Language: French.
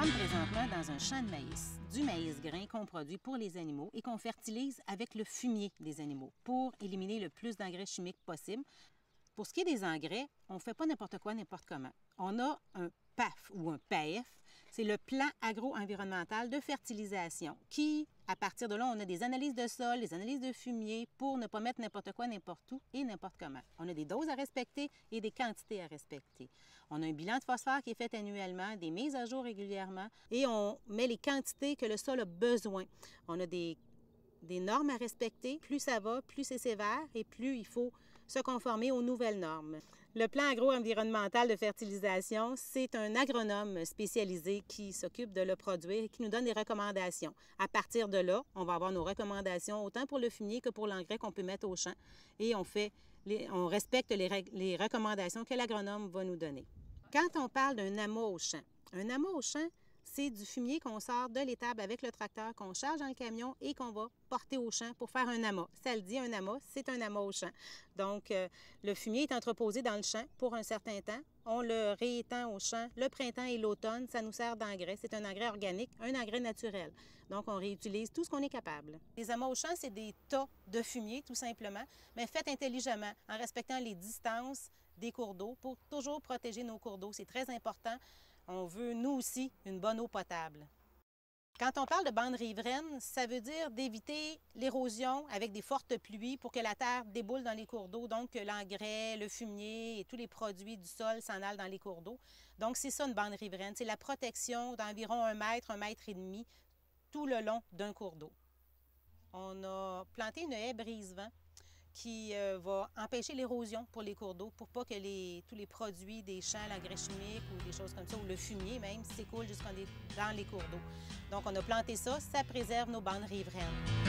sommes présentement dans un champ de maïs, du maïs grain qu'on produit pour les animaux et qu'on fertilise avec le fumier des animaux pour éliminer le plus d'engrais chimiques possible. Pour ce qui est des engrais, on ne fait pas n'importe quoi, n'importe comment. On a un PAF ou un PAF, c'est le plan agro-environnemental de fertilisation qui, à partir de là, on a des analyses de sol, des analyses de fumier pour ne pas mettre n'importe quoi, n'importe où et n'importe comment. On a des doses à respecter et des quantités à respecter. On a un bilan de phosphore qui est fait annuellement, des mises à jour régulièrement et on met les quantités que le sol a besoin. On a des normes à respecter. Plus ça va, plus c'est sévère et plus il faut se conformer aux nouvelles normes. Le plan agro-environnemental de fertilisation, c'est un agronome spécialisé qui s'occupe de le produire et qui nous donne des recommandations. À partir de là, on va avoir nos recommandations autant pour le fumier que pour l'engrais qu'on peut mettre au champ et on respecte les recommandations que l'agronome va nous donner. Quand on parle d'un amas au champ, c'est du fumier qu'on sort de l'étable avec le tracteur, qu'on charge dans le camion et qu'on va porter au champ pour faire un amas. Ça le dit, un amas, c'est un amas au champ. Donc, le fumier est entreposé dans le champ pour un certain temps. On le réétend au champ. Le printemps et l'automne, ça nous sert d'engrais. C'est un engrais organique, un engrais naturel. Donc, on réutilise tout ce qu'on est capable. Les amas au champ, c'est des tas de fumier, tout simplement, mais faites intelligemment, en respectant les distances des cours d'eau pour toujours protéger nos cours d'eau. C'est très important. On veut, nous aussi, une bonne eau potable. Quand on parle de bande riveraine, ça veut dire d'éviter l'érosion avec des fortes pluies pour que la terre déboule dans les cours d'eau, donc que l'engrais, le fumier et tous les produits du sol s'en allent dans les cours d'eau. Donc, c'est ça une bande riveraine, c'est la protection d'environ 1 mètre et demi tout le long d'un cours d'eau. On a planté une haie brise-vent qui va empêcher l'érosion pour les cours d'eau pour pas que tous les produits des champs, l'engrais chimique ou des choses comme ça, ou le fumier même, s'écoule dans les cours d'eau. Donc, on a planté ça, ça préserve nos bandes riveraines.